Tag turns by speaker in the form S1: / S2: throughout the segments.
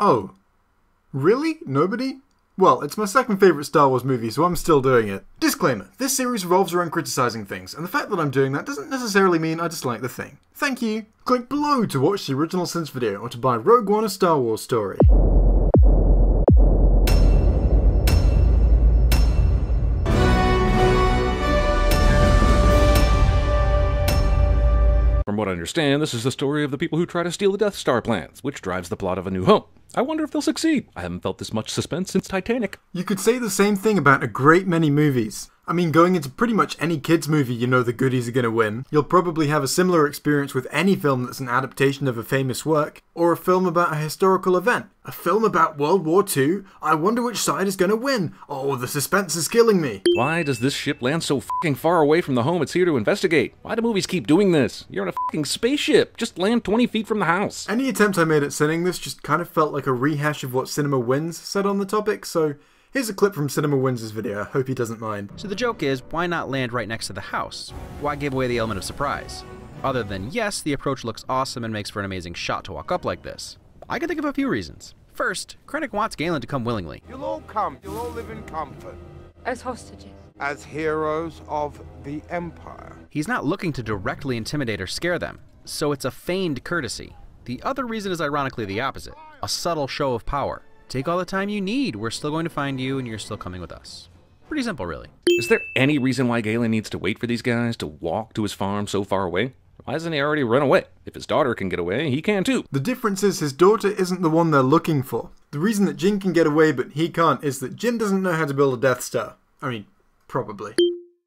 S1: Oh, really? Nobody? Well, it's my second favourite Star Wars movie, so I'm still doing it. Disclaimer, this series revolves around criticising things, and the fact that I'm doing that doesn't necessarily mean I dislike the thing. Thank you. Click below to watch the original Sins video, or to buy Rogue One: A Star Wars Story.
S2: From what I understand, this is the story of the people who try to steal the Death Star plans, which drives the plot of A New Hope. I wonder if they'll succeed. I haven't felt this much suspense since Titanic.
S1: You could say the same thing about a great many movies. I mean, going into pretty much any kids movie, you know the goodies are gonna win. You'll probably have a similar experience with any film that's an adaptation of a famous work, or a film about a historical event. A film about World War II? I wonder which side is gonna win. Oh, the suspense is killing me.
S2: Why does this ship land so fucking far away from the home it's here to investigate? Why do movies keep doing this? You're in a fucking spaceship. Just land 20 feet from the house.
S1: Any attempt I made at saying this just kind of felt like a rehash of what CinemaSins said on the topic, so here's a clip from CinemaSins' video. I hope he doesn't mind.
S3: So the joke is, why not land right next to the house? Why give away the element of surprise? Other than, yes, the approach looks awesome and makes for an amazing shot to walk up like this. I can think of a few reasons. First, Krennic wants Galen to come willingly.
S4: You'll all come. You'll all live in comfort.
S5: As hostages.
S4: As heroes of the Empire.
S3: He's not looking to directly intimidate or scare them, so it's a feigned courtesy. The other reason is ironically the opposite, a subtle show of power. Take all the time you need, we're still going to find you and you're still coming with us. Pretty simple, really.
S2: Is there any reason why Galen needs to wait for these guys to walk to his farm so far away? Why doesn't he already run away? If his daughter can get away, he can too.
S1: The difference is his daughter isn't the one they're looking for. The reason that Jin can get away but he can't is that Jin doesn't know how to build a Death Star. I mean, probably.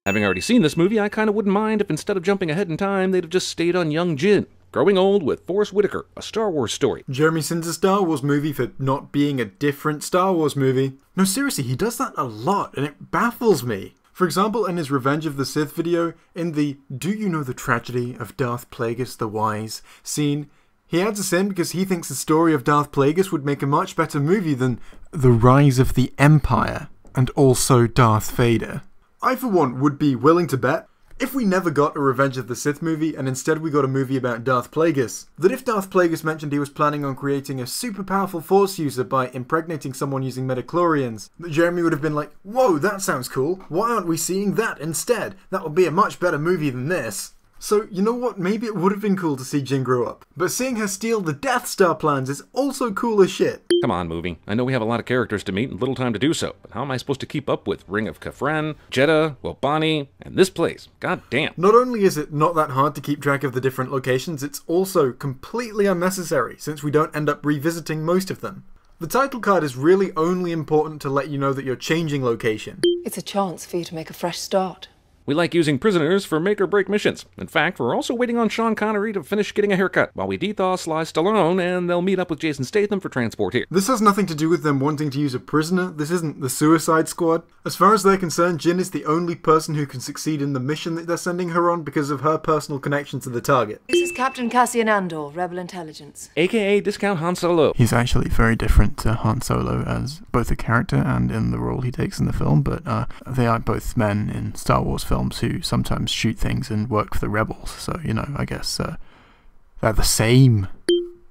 S2: Having already seen this movie, I kinda wouldn't mind if instead of jumping ahead in time, they'd have just stayed on young Jin. Growing Old with Forrest Whitaker, a Star Wars story.
S1: Jeremy Sins a Star Wars movie for not being a different Star Wars movie. No, seriously, he does that a lot, and it baffles me. For example, in his Revenge of the Sith video, in the "Do you know the tragedy of Darth Plagueis the Wise" scene, he adds us in because he thinks the story of Darth Plagueis would make a much better movie than The Rise of the Empire, and also Darth Vader. I, for one, would be willing to bet, if we never got a Revenge of the Sith movie and instead we got a movie about Darth Plagueis, that if Darth Plagueis mentioned he was planning on creating a super powerful Force user by impregnating someone using midichlorians, that Jeremy would have been like, whoa, that sounds cool, why aren't we seeing that instead? That would be a much better movie than this. So, you know what, maybe it would have been cool to see Jin grow up. But seeing her steal the Death Star plans is also cool as shit.
S2: Come on, movie. I know we have a lot of characters to meet and little time to do so, but how am I supposed to keep up with Ring of Kafren, Jeddah, Wobani, and this place? God damn.
S1: Not only is it not that hard to keep track of the different locations, it's also completely unnecessary, since we don't end up revisiting most of them. The title card is really only important to let you know that you're changing location.
S5: It's a chance for you to make a fresh start.
S2: We like using prisoners for make-or-break missions. In fact, we're also waiting on Sean Connery to finish getting a haircut, while we dethaw Sly Stallone, and they'll meet up with Jason Statham for transport here.
S1: This has nothing to do with them wanting to use a prisoner. This isn't the Suicide Squad. As far as they're concerned, Jin is the only person who can succeed in the mission that they're sending her on because of her personal connection to the target.
S5: This is Captain Cassian Andor, Rebel Intelligence.
S2: AKA Discount Han Solo.
S6: He's actually very different to Han Solo as both a character and in the role he takes in the film, but they are both men in Star Wars films who sometimes shoot things and work for the rebels, so, you know, I guess they're the same.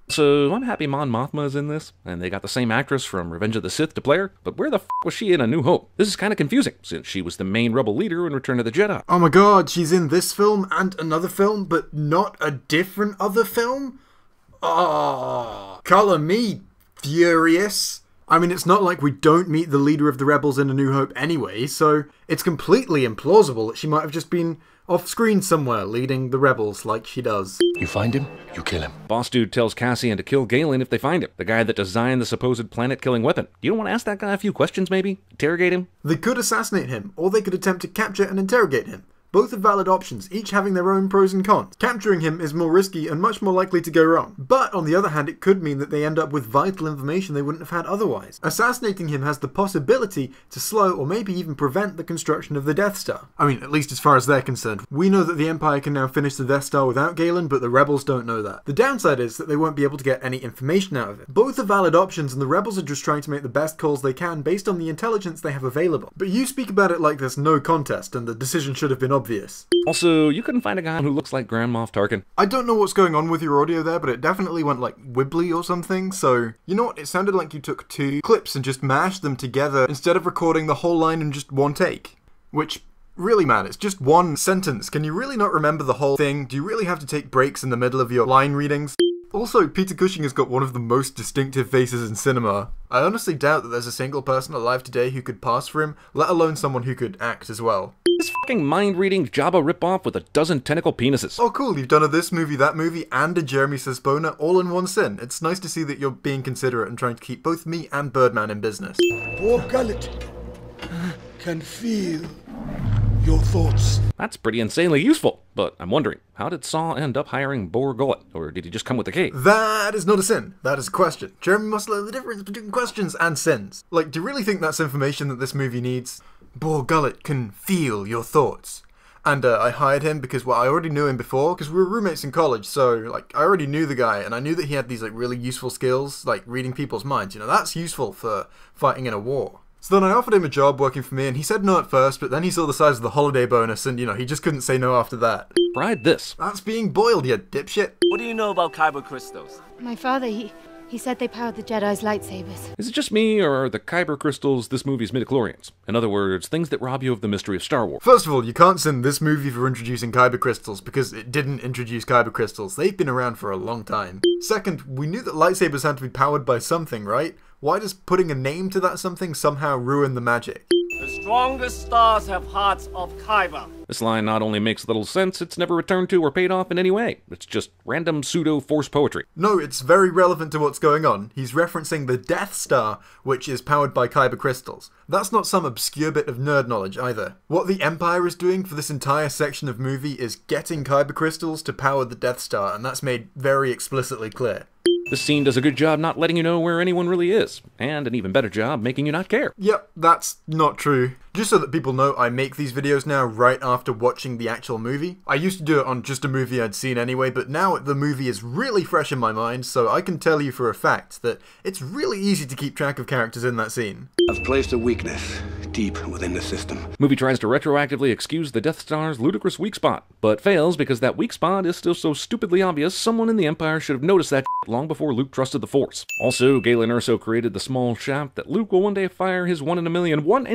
S2: So, I'm happy Mon Mothma is in this, and they got the same actress from Revenge of the Sith to play her, but where the f*** was she in A New Hope? This is kinda confusing, since she was the main rebel leader in Return of the Jedi.
S1: Oh my god, she's in this film and another film, but not a different other film? Ah, color me furious. I mean, it's not like we don't meet the leader of the rebels in A New Hope anyway, so it's completely implausible that she might have just been off-screen somewhere leading the rebels like she does.
S7: You find him, you kill him.
S2: Boss Dude tells Cassian to kill Galen if they find him, the guy that designed the supposed planet-killing weapon. You don't want to ask that guy a few questions, maybe? Interrogate him?
S1: They could assassinate him, or they could attempt to capture and interrogate him. Both are valid options, each having their own pros and cons. Capturing him is more risky and much more likely to go wrong. But on the other hand, it could mean that they end up with vital information they wouldn't have had otherwise. Assassinating him has the possibility to slow or maybe even prevent the construction of the Death Star. I mean, at least as far as they're concerned. We know that the Empire can now finish the Death Star without Galen, but the Rebels don't know that. The downside is that they won't be able to get any information out of it. Both are valid options, and the Rebels are just trying to make the best calls they can based on the intelligence they have available. But you speak about it like there's no contest, and the decision should have been obvious. obvious.
S2: Also, you couldn't find a guy who looks like Grand Moff Tarkin.
S1: I don't know what's going on with your audio there, but it definitely went like wibbly or something, so... You know what, it sounded like you took 2 clips and just mashed them together instead of recording the whole line in just 1 take. Which, really man, it's just 1 sentence. Can you really not remember the whole thing? Do you really have to take breaks in the middle of your line readings? Also, Peter Cushing has got one of the most distinctive faces in cinema. I honestly doubt that there's a single person alive today who could pass for him, let alone someone who could act as well.
S2: This fucking mind-reading Jabba ripoff with a dozen tentacle penises.
S1: Oh cool, you've done a this movie, that movie, and a Jeremy Says Boner all in one sin. It's nice to see that you're being considerate and trying to keep both me and Birdman in business.
S7: Poor Gullet can feel your thoughts.
S2: That's pretty insanely useful, but I'm wondering, how did Saw end up hiring Bor Gullet, or did he just come with the cave?
S1: That is not a sin, that is a question. Jeremy must learn the difference between questions and sins. Like, do you really think that's information that this movie needs? Bor Gullet can feel your thoughts. And I hired him because, well, I already knew him before, because we were roommates in college, so, like, I already knew the guy, and I knew that he had these, like, really useful skills, like reading people's minds. You know, that's useful for fighting in a war. So then I offered him a job working for me, and he said no at first, but then he saw the size of the holiday bonus, and, you know, he just couldn't say no after that.
S2: Tried this.
S1: That's being boiled, you dipshit.
S8: What do you know about kyber crystals?
S9: My father, he said they powered the Jedi's lightsabers.
S2: Is it just me, or are the kyber crystals this movie's midichlorians? In other words, things that rob you of the mystery of Star Wars.
S1: First of all, you can't sin this movie for introducing kyber crystals, because it didn't introduce kyber crystals. They've been around for a long time. Second, we knew that lightsabers had to be powered by something, right? Why does putting a name to that something somehow ruin the magic?
S8: The strongest stars have hearts of kyber.
S2: This line not only makes little sense, it's never returned to or paid off in any way. It's just random pseudo-force poetry.
S1: No, it's very relevant to what's going on. He's referencing the Death Star, which is powered by kyber crystals. That's not some obscure bit of nerd knowledge either. What the Empire is doing for this entire section of movie is getting kyber crystals to power the Death Star, and that's made very explicitly clear.
S2: This scene does a good job not letting you know where anyone really is, and an even better job making you not care.
S1: Yep, that's not true. Just so that people know, I make these videos now right after watching the actual movie. I used to do it on just a movie I'd seen anyway, but now the movie is really fresh in my mind, so I can tell you for a fact that it's really easy to keep track of characters in that scene.
S7: I've placed a weakness deep within the system.
S2: Movie tries to retroactively excuse the Death Star's ludicrous weak spot, but fails because that weak spot is still so stupidly obvious someone in the Empire should have noticed that long before Luke trusted the Force. Also, Galen Erso created the small shaft that Luke will one day fire his 1 in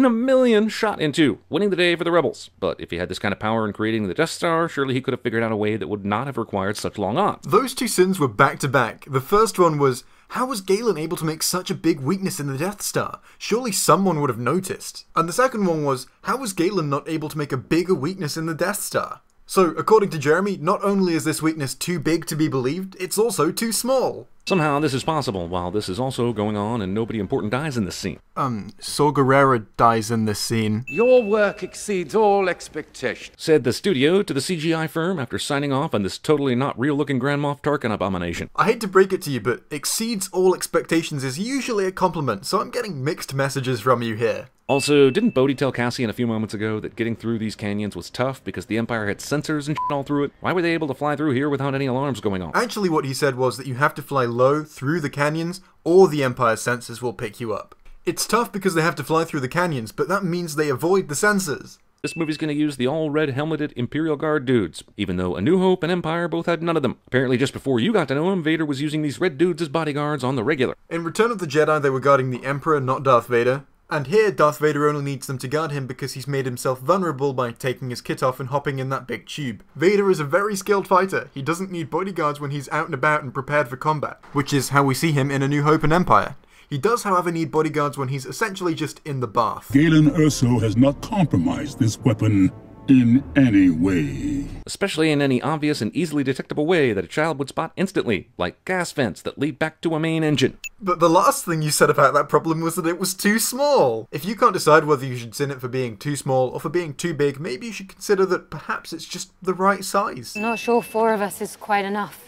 S2: a million shot into, winning the day for the Rebels. But if he had this kind of power in creating the Death Star, surely he could have figured out a way that would not have required such long odds.
S1: Those two sins were back to back. The first one was, how was Galen able to make such a big weakness in the Death Star? Surely someone would have noticed. And the second one was, how was Galen not able to make a bigger weakness in the Death Star? So, according to Jeremy, not only is this weakness too big to be believed, it's also too small.
S2: Somehow this is possible while this is also going on and nobody important dies in this scene.
S6: Saw Gerrera dies in this scene.
S4: Your work exceeds all expectation.
S2: Said the studio to the CGI firm after signing off on this totally not real-looking Grand Moff Tarkin abomination.
S1: I hate to break it to you, but exceeds all expectations is usually a compliment, so I'm getting mixed messages from you here.
S2: Also, didn't Bodhi tell Cassian a few moments ago that getting through these canyons was tough because the Empire had sensors and shit all through it? Why were they able to fly through here without any alarms going off?
S1: Actually, what he said was that you have to fly low through the canyons, or the Empire's sensors will pick you up. It's tough because they have to fly through the canyons, but that means they avoid the sensors.
S2: This movie's gonna use the all-red helmeted Imperial Guard dudes, even though A New Hope and Empire both had none of them. Apparently just before you got to know him, Vader was using these red dudes as bodyguards on the regular.
S1: In Return of the Jedi, they were guarding the Emperor, not Darth Vader. And here, Darth Vader only needs them to guard him because he's made himself vulnerable by taking his kit off and hopping in that big tube. Vader is a very skilled fighter. He doesn't need bodyguards when he's out and about and prepared for combat, which is how we see him in A New Hope and Empire. He does, however, need bodyguards when he's essentially just in the bath.
S10: Galen Erso has not compromised this weapon in any way.
S2: Especially in any obvious and easily detectable way that a child would spot instantly, like gas vents that lead back to a main engine.
S1: But the last thing you said about that problem was that it was too small. If you can't decide whether you should sin it for being too small or for being too big, maybe you should consider that perhaps it's just the right size.
S9: I'm not sure 4 of us is quite enough.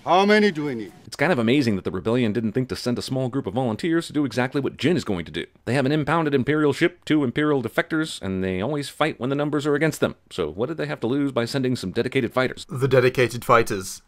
S7: How many do we need?
S2: It's kind of amazing that the rebellion didn't think to send a small group of volunteers to do exactly what Jyn is going to do. They have an impounded Imperial ship, 2 Imperial defectors, and they always fight when the numbers are against them. So what did they have to lose by sending some dedicated fighters?
S1: The dedicated fighters.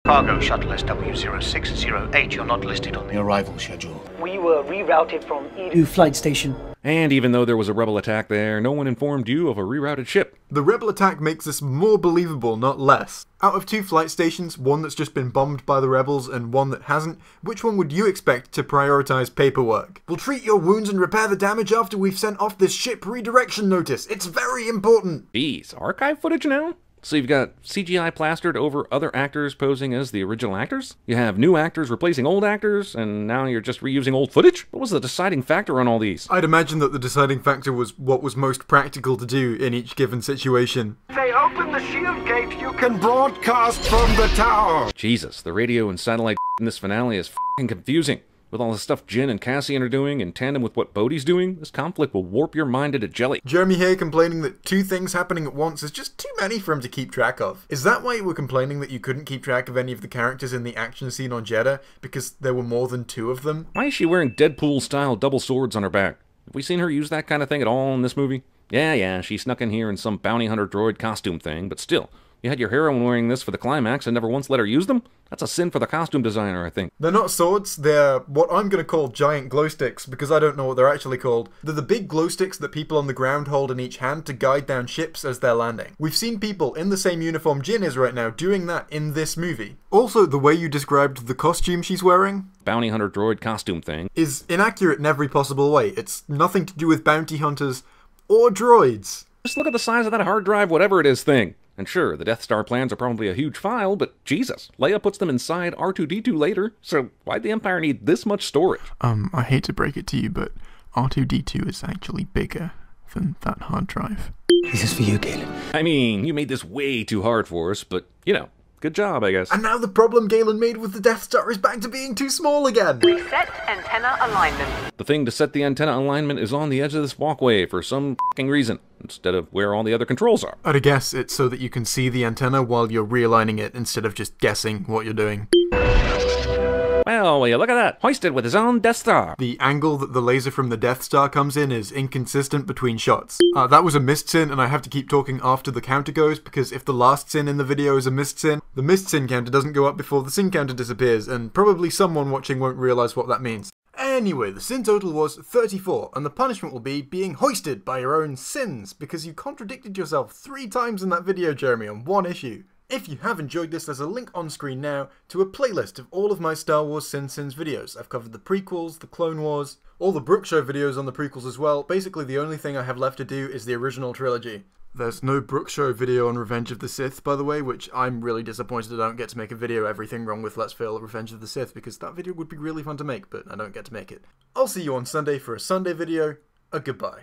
S11: Cargo shuttle SW0608, you're not listed on the arrival schedule.
S12: We were rerouted from
S13: Edu Flight Station.
S2: And even though there was a rebel attack there, no one informed you of a rerouted ship.
S1: The rebel attack makes this more believable, not less. Out of 2 flight stations, one that's just been bombed by the rebels and one that hasn't, which one would you expect to prioritize paperwork? We'll treat your wounds and repair the damage after we've sent off this ship redirection notice. It's very important.
S2: Geez, archive footage now? So you've got CGI plastered over other actors posing as the original actors? You have new actors replacing old actors, and now you're just reusing old footage? What was the deciding factor on all these?
S1: I'd imagine that the deciding factor was what was most practical to do in each given situation.
S4: If they open the shield gate, you can broadcast from the tower.
S2: Jesus, the radio and satellite in this finale is f***ing confusing. With all the stuff Jin and Cassian are doing in tandem with what Bodhi's doing, this conflict will warp your mind into jelly.
S1: Jeremy here complaining that 2 things happening at once is just too many for him to keep track of. Is that why you were complaining that you couldn't keep track of any of the characters in the action scene on Jeddah? Because there were more than 2 of them?
S2: Why is she wearing Deadpool-style double swords on her back? Have we seen her use that kind of thing at all in this movie? Yeah, she snuck in here in some bounty hunter droid costume thing, but still. You had your heroine wearing this for the climax and never once let her use them? That's a sin for the costume designer, I think.
S1: They're not swords, they're what I'm going to call giant glow sticks, because I don't know what they're actually called. They're the big glow sticks that people on the ground hold in each hand to guide down ships as they're landing. We've seen people in the same uniform Jin is right now doing that in this movie. Also, the way you described the costume she's wearing,
S2: bounty hunter droid costume thing,
S1: is inaccurate in every possible way. It's nothing to do with bounty hunters or droids.
S2: Just look at the size of that hard drive, whatever it is thing. And sure, the Death Star plans are probably a huge file, but Jesus, Leia puts them inside R2-D2 later, so why'd the Empire need this much storage?
S6: I hate to break it to you, but R2-D2 is actually bigger than that hard drive.
S7: This is for you, Galen.
S2: I mean, you made this way too hard for us, but, you know, good job, I guess.
S1: And now the problem Galen made with the Death Star is back to being too small again.
S11: Reset antenna alignment.
S2: The thing to set the antenna alignment is on the edge of this walkway for some f***ing reason, instead of where all the other controls are.
S1: I'd guess it's so that you can see the antenna while you're realigning it instead of just guessing what you're doing.
S2: Well, will you look at that? Hoisted with his own Death Star.
S1: The angle that the laser from the Death Star comes in is inconsistent between shots. That was a missed sin, and I have to keep talking after the counter goes, because if the last sin in the video is a missed sin, the missed sin counter doesn't go up before the sin counter disappears, and probably someone watching won't realise what that means. Anyway, the sin total was 34, and the punishment will be being hoisted by your own sins, because you contradicted yourself 3 times in that video, Jeremy, on one issue. If you have enjoyed this, there's a link on screen now to a playlist of all of my Star Wars CinemaSins videos. I've covered the prequels, the Clone Wars, all the Brook Show videos on the prequels as well. Basically, the only thing I have left to do is the original trilogy. There's no Brook Show video on Revenge of the Sith, by the way, which I'm really disappointed I don't get to make a video everything wrong with Let's Fail at Revenge of the Sith, because that video would be really fun to make, but I don't get to make it. I'll see you on Sunday for a Sunday video. Goodbye.